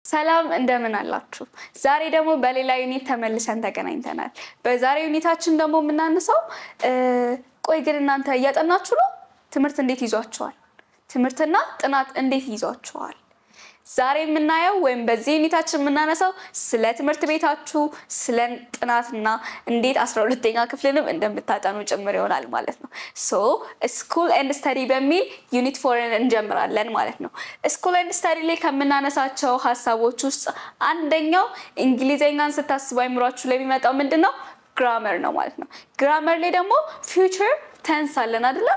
ሰላም እንደምን አላችሁ? ዛሬ ደግሞ በሌላ ዩኒት ተመልሰን ተገናኝተናል። በዛሬው ዩኒታችን ደግሞ የምናነሳው ቆይ ግን እናንተ እያጠናችሁ ነው? ትምህርት እንዴት ይዟችኋል? ትምህርትና ጥናት እንዴት ይዟችኋል? ዛሬ የምናየው ወይም በዚህ ዩኒታችን የምናነሳው ስለ ትምህርት ቤታችሁ፣ ስለ ጥናትና እንዴት 12ኛ ክፍልንም እንደምታጠኑ ጭምር ይሆናል ማለት ነው። ስኩል ኤንድ ስተዲ በሚል ዩኒት 4ን እንጀምራለን ማለት ነው። ስኩል ኤንድ ስተዲ ላይ ከምናነሳቸው ሀሳቦች ውስጥ አንደኛው እንግሊዘኛን ስታስቡ አይምሯችሁ ላይ የሚመጣው ምንድነው? ግራመር ነው ማለት ነው። ግራመር ላይ ደግሞ ፊውቸር ቴንስ አለን አይደለ?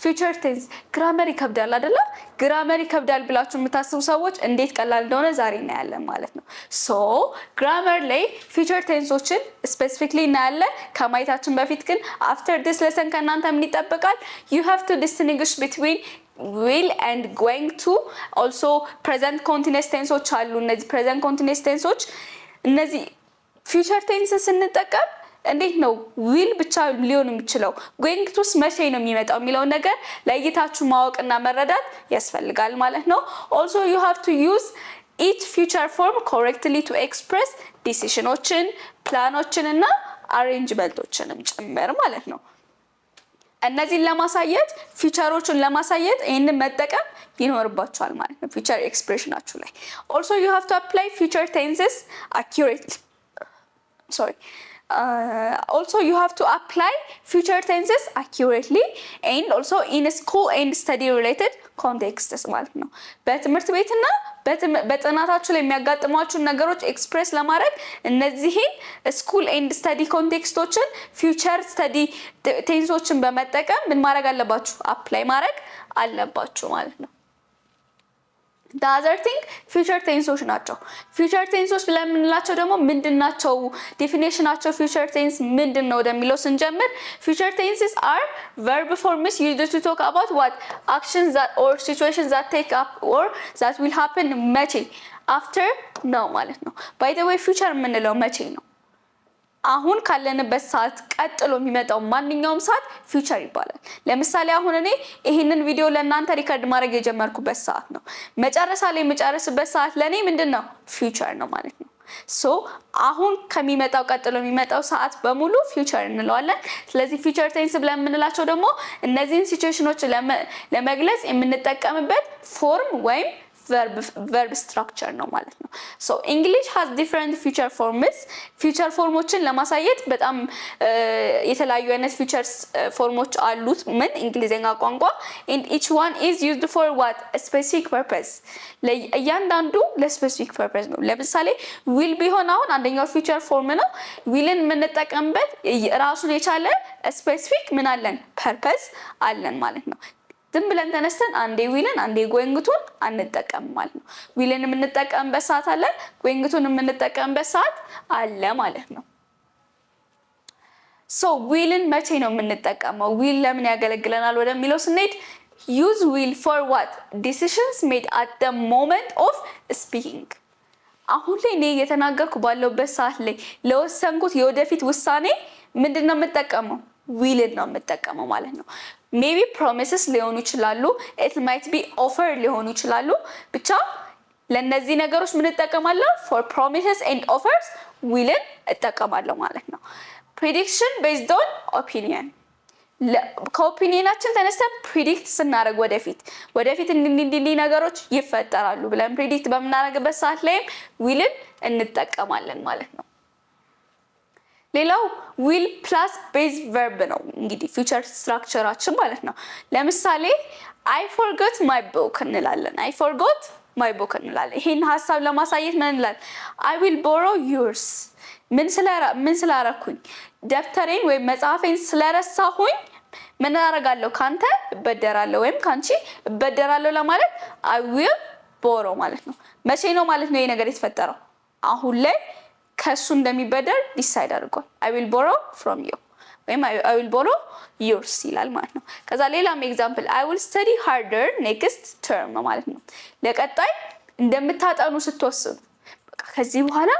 ፊውቸር ቴንስ ግራመር ይከብዳል አይደለ? ግራመር ይከብዳል ብላችሁ የምታስቡ ሰዎች እንዴት ቀላል እንደሆነ ዛሬ እናያለን ማለት ነው። ግራመር ላይ ፊውቸር ቴንሶችን ስፔሲፊክሊ እናያለን። ከማየታችን በፊት ግን አፍተር ዲስ ሌሰን ከእናንተ ምን ይጠበቃል? you have to distinguish between will and going to also present continuous tenseዎች አሉ። እነዚህ present continuous tenseዎች እነዚህ ፊውቸር ቴንስ ስንጠቀም እንዴት ነው ዊል ብቻ ሊሆን የሚችለው going to መቼ ነው የሚመጣው የሚለው ነገር ለይታችሁ ማወቅና መረዳት ያስፈልጋል ማለት ነው። also you have to use each future form correctly to express decisionዎችን ፕላኖችን እና አሬንጅመንቶችንም ጭምር ማለት ነው። እነዚህን ለማሳየት ፊቸሮችን ለማሳየት ይሄንን መጠቀም ይኖርባችኋል ማለት ነው ፊቸር ኤክስፕሬሽናችሁ ላይ። also you have to apply future tenses accurately. Also you have to apply future tenses accurately and also in school and study related contexts ማለት ነው። በትምህርት ቤትና በጥናታችሁ ላይ የሚያጋጥሟችሁ ነገሮች ኤክስፕሬስ ለማድረግ እነዚህን ስኩል ኤንድ ስተዲ ኮንቴክስቶችን ፊውቸር ስተዲ ቴንሶችን በመጠቀም ምን ማድረግ አለባችሁ? አፕላይ ማድረግ አለባችሁ ማለት ነው። the other thing future tenseዎች ናቸው። future tenseዎች ለምንላቸው ደግሞ ምንድናቸው? ዴፊኒሽናቸው future tense ምንድነው ወደሚለው ስንጀምር future tenses are verb forms used to talk about what actions that or situations that take up or that will happen መቼ after ነው ማለት ነው። by the way future የምንለው መቼ ነው? አሁን ካለንበት ሰዓት ቀጥሎ የሚመጣው ማንኛውም ሰዓት ፊውቸር ይባላል። ለምሳሌ አሁን እኔ ይሄንን ቪዲዮ ለእናንተ ሪከርድ ማድረግ የጀመርኩበት ሰዓት ነው። መጨረሻ ላይ የምጨርስበት ሰዓት ለኔ ምንድነው? ፊውቸር ነው ማለት ነው። አሁን ከሚመጣው ቀጥሎ የሚመጣው ሰዓት በሙሉ ፊውቸር እንለዋለን። ስለዚህ ፊውቸር ቴንስ ብለን የምንላቸው ደግሞ እነዚህን ሲቹዌሽኖች ለመግለጽ የምንጠቀምበት ፎርም ወይም verb structure ነው ማለት ነው። English has different future forms. future ፎርሞችን ለማሳየት በጣም የተለያዩ አይነት future ፎርሞች አሉት ምን እንግሊዘኛ ቋንቋ and each one is used for what a specific purpose. ለእያንዳንዱ ለስፔሲፊክ ፐርፐስ ነው። ለምሳሌ will ቢሆን አሁን አንደኛው future ፎርም ነው። willን የምንጠቀምበት ራሱን የቻለ ስፔሲፊክ ምን አለን? ፐርፐስ አለን ማለት ነው። ዝም ብለን ተነስተን አንዴ ዊልን አንዴ ጎይንግቱን አንጠቀም ማለት ነው። ዊልን የምንጠቀምበት ሰዓት አለ፣ ጎይንግቱን የምንጠቀምበት ሰዓት አለ ማለት ነው። ዊልን መቼ ነው የምንጠቀመው? ዊል ለምን ያገለግለናል ወደሚለው ስንሄድ use will for what decisions made at the moment of speaking. አሁን ላይ እኔ እየተናገርኩ ባለውበት ሰዓት ላይ ለወሰንኩት የወደፊት ውሳኔ ምንድነው የምጠቀመው? ዊልን ነው የምጠቀመው ማለት ነው። ሜቢ ፕሮሚስስ ሊሆኑ ይችላሉ፣ it might be offer ሊሆኑ ይችላሉ። ብቻ ለነዚህ ነገሮች ምን እጠቀማለሁ? for promises and offers ዊልን እጠቀማለሁ ማለት ነው። prediction based on opinion ከኦፒኒየናችን ተነስተን ፕሪዲክት ስናደርግ ወደፊት እንዲህ ነገሮች ይፈጠራሉ ብለን ፕሪዲክት በምናደርግበት ሰዓት ላይም ዊልን እንጠቀማለን ማለት ነው። ሌላው will plus base verb ነው እንግዲህ ፊውቸር ስትራክቸራችን ማለት ነው። ለምሳሌ I forgot my book እንላለን። I forgot my book እንላለን። ይሄን ሐሳብ ለማሳየት ምን እንላለን? I will borrow yours ምን ስላረኩኝ ደብተሬን ወይ መጽሐፌን ስለረሳሁኝ ምን አደርጋለሁ? ካንተ እበደራለሁ ወይም ካንቺ እበደራለሁ ለማለት I will borrow ማለት ነው። መቼ ነው ማለት ነው ይሄ ነገር የተፈጠረው? አሁን ላይ ከሱ እንደሚበደር ዲሳይድ አድርጓል። I will borrow from you ወይም I will borrow yours ይላል ማለት ነው። ከዛ ሌላም ኤግዛምፕል I will study harder next term ማለት ነው። ለቀጣይ እንደምታጠኑ ስትወስኑ በቃ ከዚህ በኋላ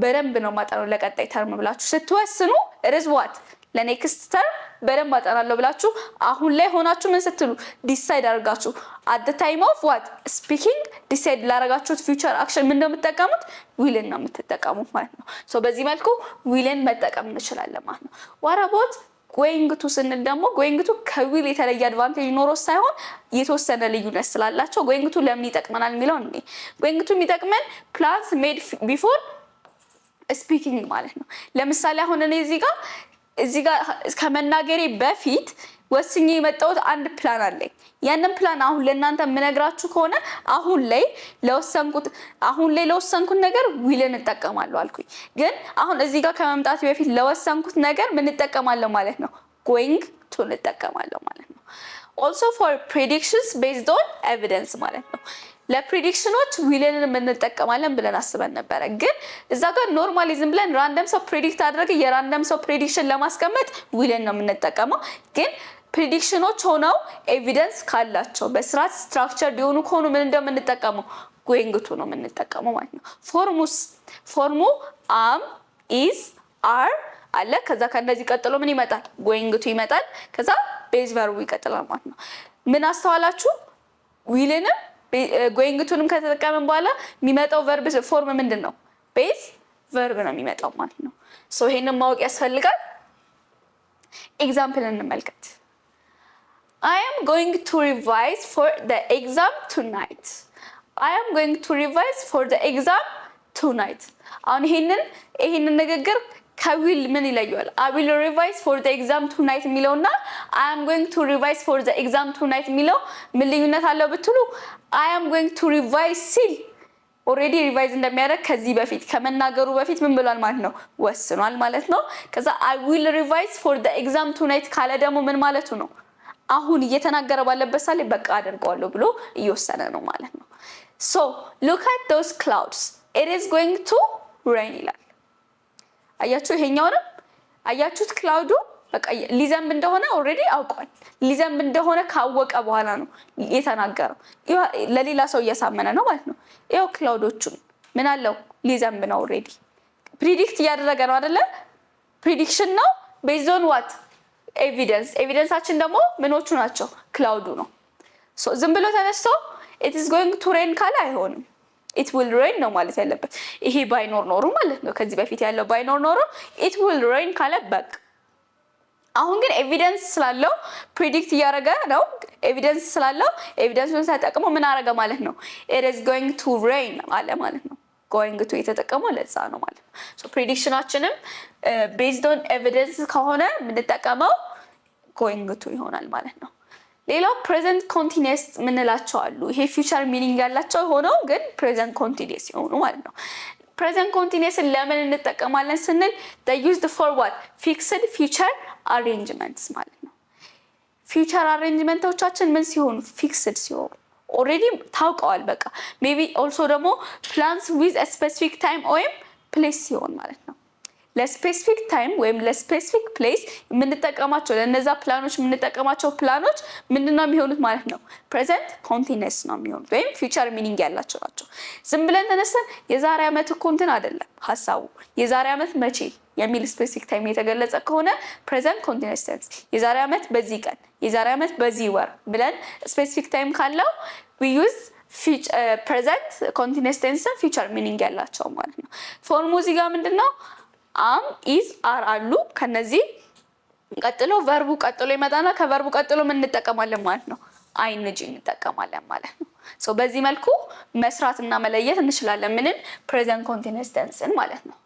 በደንብ ነው ማጠናው ለቀጣይ ተርም ብላችሁ ስትወስኑ it is what ለኔክስት ተርም በደንብ አጠናለሁ ብላችሁ አሁን ላይ ሆናችሁ ምን ስትሉ ዲሳይድ አድርጋችሁ at the time of what speaking ዲሳይድ ላረጋችሁት ፊውቸር አክሽን ምን እንደምትጠቀሙት ዊልን ነው የምትጠቀሙት ማለት ነው። ሶ በዚህ መልኩ ዊልን መጠቀም እንችላለን ማለት ነው። what about going to ስንል ደግሞ going to ከዊል የተለየ አድቫንቴጅ ኖሮ ሳይሆን የተወሰነ ልዩነት ስላላቸው going to ለምን ይጠቅመናል የሚለው እንዴ going to የሚጠቅመን plans made before speaking ማለት ነው። ለምሳሌ አሁን እኔ እዚህ ጋር ከመናገሬ በፊት ወስኜ የመጣሁት አንድ ፕላን አለኝ። ያንን ፕላን አሁን ለእናንተ የምነግራችሁ ከሆነ አሁን ላይ ለወሰንኩት ነገር ዊልን እጠቀማለሁ አልኩኝ። ግን አሁን እዚህ ጋር ከመምጣት በፊት ለወሰንኩት ነገር ምን እጠቀማለሁ ማለት ነው? going to እጠቀማለሁ ማለት ነው። also for predictions based on evidence ማለት ነው። ለፕሬዲክሽኖች ዊልን እንጠቀማለን ብለን አስበን ነበር። ግን እዛ ጋር ኖርማሊዝም ብለን ራንደም ሰው ፕሬዲክት አድርገ የራንደም ሰው ፕሬዲክሽን ለማስቀመጥ ዊልን ነው የምንጠቀመው። ግን ፕሬዲክሽኖች ሆነው ኤቪደንስ ካላቸው በስርዓት ስትራክቸር ሊሆኑ ከሆኑ ምን እንደምንጠቀመው going to ነው የምንጠቀመው ማለት ነው። ፎርሙ am is are አለ። ከዛ ከነዚህ ቀጥሎ ምን ይመጣል? going to ይመጣል። ከዛ ቤዝ ቨርቡ ይቀጥላል ማለት ነው። ምን አስተዋላችሁ? ዊልንም going to ከተጠቀምን በኋላ የሚመጣው ቨርብ ፎርም ምንድነው? ቤዝ ቨርብ ነው የሚመጣው ማለት ነው። ሶ ይሄንን ማወቅ ያስፈልጋል። ኤግዛምፕል እንመልከት። I am going to revise for the exam tonight. I am going to revise for the exam tonight. አሁን ይሄንን ንግግር ከዊል ምን ይለያል? I will revise for the exam tonight የሚለውና I am going to revise for the exam tonight የሚለው ምን ልዩነት አለው ብትሉ I am going to revise ሲል ኦሬዲ ሪቫይዝ እንደሚያደርግ ከዚህ በፊት ከመናገሩ በፊት ምን ብሏል ማለት ነው? ወስኗል ማለት ነው። ከዛ I will revise for the exam tonight ካለ ደግሞ ምን ማለቱ ነው? አሁን እየተናገረ ባለበት ሳለ በቃ አደርገዋለሁ ብሎ እየወሰነ ነው ማለት ነው። so look at those clouds, it is going to rain ይላል። አያችሁ ይሄኛውንም አያችሁት? ክላውዱ በቃ ሊዘንብ እንደሆነ ኦሬዲ አውቋል። ሊዘንብ እንደሆነ ካወቀ በኋላ ነው የተናገረው። ለሌላ ሰው እያሳመነ ነው ማለት ነው። ይሄው ክላውዶቹን ምን አለው? ሊዘንብ ነው ኦሬዲ ፕሪዲክት እያደረገ ነው አይደለ? ፕሪዲክሽን ነው based on what ኤቪደንሳችን ደግሞ ምኖቹ ናቸው? ክላውዱ ነው። ሶ ዝም ብሎ ተነስቶ it is going to rain ካለ አይሆንም። it will rain ነው ማለት ያለበት። ይሄ ባይኖር ኖሮ ማለት ነው ከዚህ በፊት ያለው ባይኖር ኖሮ it will rain ካለ በቃ። አሁን ግን ኤቪደንስ ስላለው ፕሪዲክት እያደረገ ነው። ኤቪደንስ ስላለው ኤቪደንሱን ተጠቅሞ ምን አደረገ ማለት ነው? it is going to rain አለ ማለት ነው። going to የተጠቀመው ለዛ ነው ማለት ነው። ሶ ፕሪዲክሽናችንም based on evidence ከሆነ የምንጠቀመው going to ይሆናል ማለት ነው። ሌላው ፕሬዘንት ኮንቲኒየስ ምንላቸው አሉ። ይሄ ፊውቸር ሚኒንግ ያላቸው ሆነው ግን ፕሬዘንት ኮንቲኒየስ ይሆኑ ማለት ነው። ፕሬዘንት ኮንቲኒየስን ለምን እንጠቀማለን ስንል they used for what fixed future arrangements ማለት ነው። ፊውቸር አሬንጅመንቶቻችን ምን ሲሆኑ? ፊክስድ ሲሆኑ ኦሬዲ ታውቀዋል በቃ። ሜቢ ኦልሶ ደግሞ plans with a specific time ወይም place ሲሆን ማለት ነው። ለስፔሲፊክ ታይም ወይም ለስፔሲፊክ ፕሌስ የምንጠቀማቸው ለነዛ ፕላኖች የምንጠቀማቸው ፕላኖች ምንድነው የሚሆኑት ማለት ነው? ፕሬዘንት ኮንቲኒየስ ነው የሚሆኑት ወይም ፊውቸር ሚኒንግ ያላቸው ናቸው። ዝም ብለን ተነስተን የዛሬ ዓመት እኮ እንትን አይደለም ሐሳቡ። የዛሬ ዓመት መቼ የሚል ስፔሲፊክ ታይም የተገለጸ ከሆነ ፕሬዘንት ኮንቲኒየስ ቴንስ የዛሬ ዓመት በዚህ ቀን፣ የዛሬ ዓመት በዚህ ወር ብለን ስፔሲፊክ ታይም ካለው we use present continuous tense future meaning ያላቸው ማለት ነው። ፎርሙ እዚህ ጋር ምንድነው? am is are አሉ። ከነዚህ ቀጥሎ ቨርቡ ቀጥሎ ይመጣና ከቨርቡ ቀጥሎ ምን እንጠቀማለን ማለት ነው? ing እንጠቀማለን ማለት ነው። ሶ በዚህ መልኩ መስራትና መለየት እንችላለን ምንን? present continuous tense ማለት ነው።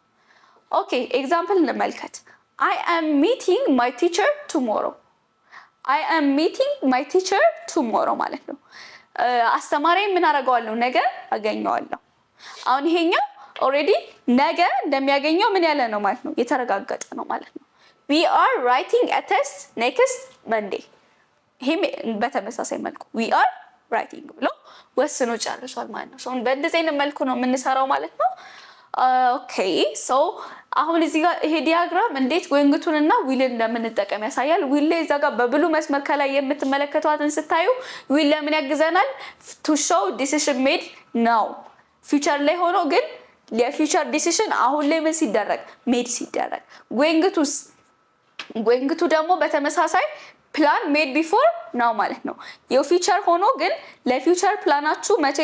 ኦኬ ኤግዛምፕል እንመልከት። I am meeting my teacher tomorrow. I am meeting my teacher tomorrow ማለት ነው። አስተማሪዬ ምን አደርገዋለሁ? ነገ አገኘዋለሁ። አሁን ይሄኛው ኦሬዲ ነገ እንደሚያገኘው ምን ያለ ነው ማለት ነው? የተረጋገጠ ነው ማለት ነው። we are writing a test next Monday. ይሄም በተመሳሳይ መልኩ we are writing ብሎ ወስኖ ጨርሷል ማለት ነው። ሶ በእንደዚህ አይነት መልኩ ነው የምንሰራው ማለት ነው። ኦኬ ሶ አሁን እዚህ ጋር ይሄ ዲያግራም እንዴት ጎይንግቱን እና ዊልን እንደምንጠቀም ያሳያል። ዊል ላይ እዛ ጋር በብሉ መስመር ከላይ የምትመለከቷትን ስታዩ ዊል ለምን ያግዘናል? to show decision made now ፊውቸር ላይ ሆኖ ግን የፊውቸር ዲሲሽን አሁን ላይ ምን ሲደረግ ሜድ ሲደረግ። ጎይንግቱስ going to ደግሞ በተመሳሳይ ፕላን ሜድ ቢፎር ናው ማለት ነው። የፊውቸር ሆኖ ግን ለፊውቸር ፕላናችሁ መቼ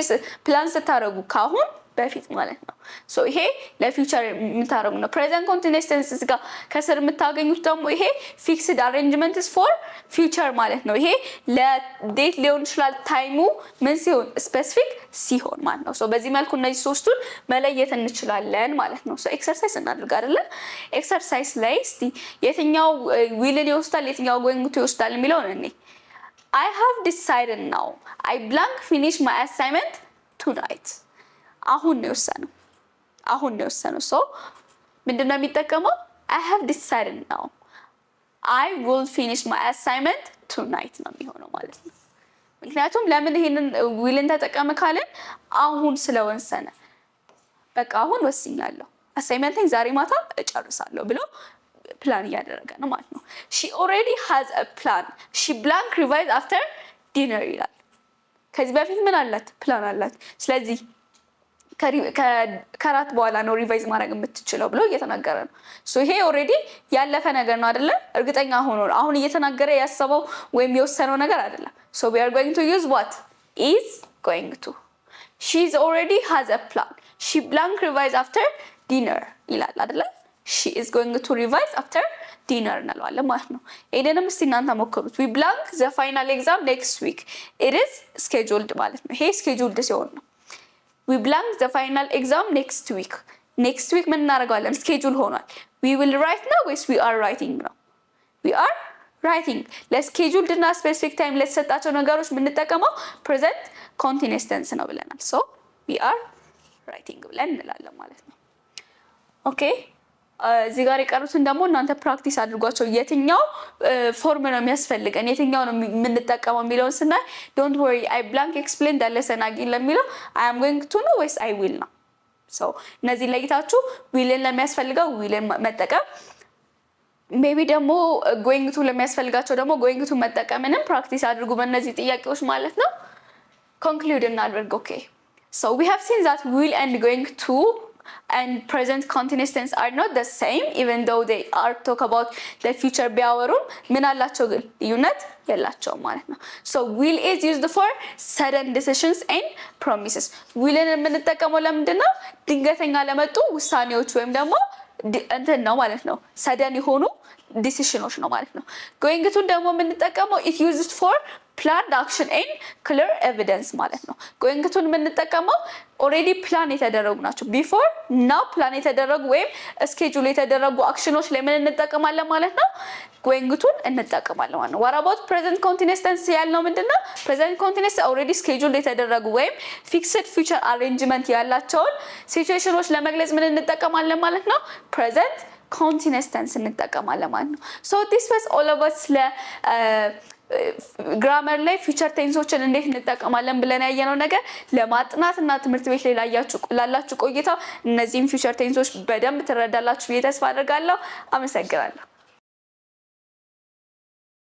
ፕላን ስታደርጉ ካሁን በፊት ማለት ነው። ሶ ይሄ ለፊውቸር የምታደርጉ ነው። ፕሬዘንት ኮንቲኒየስ ቴንስ ጋር ከስር የምታገኙት ደግሞ ይሄ ፊክስድ አሬንጅመንትስ ፎር ፊውቸር ማለት ነው። ይሄ ለዴት ሊሆን ይችላል ታይሙ ምን ሲሆን ስፔሲፊክ ሲሆን ማለት ነው። ሶ በዚህ መልኩ እነዚህ ሶስቱን መለየት እንችላለን ማለት ነው። ሶ ኤክሰርሳይዝ እናድርግ አይደለ? ኤክሰርሳይዝ ላይ እስቲ የትኛው ዊልን ይወስዳል የትኛው ጎይንግ ቱ ይወስዳል የሚለውን እኔ I have decided now I blank finish my assignment tonight አሁን ነው የወሰነው ሶ ምንድነው የሚጠቀመው I have decided now I will finish my assignment tonight ነው የሚሆነው ማለት ነው። ምክንያቱም ለምን ይሄንን ዊልን ተጠቀመ ካለን አሁን ስለወሰነ በቃ አሁን ወስኛለሁ አሳይመንቴን ዛሬ ማታ እጨርሳለሁ ብሎ ፕላን እያደረገ ነው ማለት ነው። she already has a plan she blank revise after dinner ይላል። ከዚህ በፊት ምን አላት ፕላን አላት። ስለዚህ ከራት በኋላ ነው ሪቫይዝ ማድረግ የምትችለው ብሎ እየተናገረ ነው። ሶ ይሄ ኦሬዲ ያለፈ ነገር ነው አይደለ? እርግጠኛ ሆኖ አሁን እየተናገረ ያሰበው ወይም የወሰነው ነገር አይደለም። ሶ we are going to use what is going to she is already has a plan she blank revise after dinner ይላል አይደለ? she is going to revise after dinner እንለዋለን ማለት ነው። ይሄንንም እስቲ እናንተ ሞክሩት። we blank the final exam next week it is scheduled ማለት ነው። ይሄ scheduled ሲሆን ነው we blank the final exam next week ምን እናደርጋለን schedule ሆኗል። we will write now ወይስ we are writing ነው? we are writing ለscheduled እና specific time ለተሰጣቸው ነገሮች የምንጠቀመው present continuous tense ነው ብለናል። so we are writing ብለን እንላለን ማለት ነው። ኦኬ እዚህ ጋር የቀሩትን ደግሞ እናንተ ፕራክቲስ አድርጓቸው። የትኛው ፎርም ነው የሚያስፈልገን የትኛው ነው የምንጠቀመው የሚለውን ስናይ don't worry I blank explain the lesson again ለሚለው I am going to ነው ወይስ I will ነው። ሶ እነዚህ ለይታችሁ ዊልን ለሚያስፈልገው ዊልን መጠቀም ሜቢ ደግሞ going to ለሚያስፈልጋቸው ደግሞ going to መጠቀምንም ፕራክቲስ አድርጉ በእነዚህ ጥያቄዎች ማለት ነው። conclude እናድርግ። ኦኬ so we have seen that will and going to and present continuous tense are not the same even though they are talk about the future ቢያወሩም ምን አላቸው ግን ልዩነት የላቸውም ማለት ነው። so will is used for sudden decisions and promises willን የምንጠቀመው ለምንድነው ድንገተኛ ለመጡ ውሳኔዎች ወይም ደግሞ እንትን ነው ማለት ነው sudden የሆኑ ዲሲሽኖች ነው ማለት ነው። going to ደግሞ የምንጠቀመው it used for planned action and clear evidence ማለት ነው። going to የምንጠቀመው already plan የተደረጉ ናቸው before now plan የተደረጉ ወይም schedule የተደረጉ አክሽኖች ላይ ምን እንጠቀማለን ማለት ነው going to እንጠቀማለን ማለት ነው። what about present continuous tense ያልነው ምንድነው present continuous already schedule የተደረጉ ወይም fixed future arrangement ያላቸውን ሲቹዌሽኖች ለመግለጽ ምን እንጠቀማለን ማለት ነው present continuous tense እንጠቀማለን ማለት ነው። so this was all of us ግራመር ላይ ፊውቸር ቴንሶችን እንዴት እንጠቀማለን ብለን ያየነው ነገር ለማጥናትና ትምህርት ቤት ላይ ላላችሁ ቆይታ እነዚህን ፊውቸር ቴንሶች በደንብ ትረዳላችሁ ብዬ ተስፋ አደርጋለሁ። አመሰግናለሁ።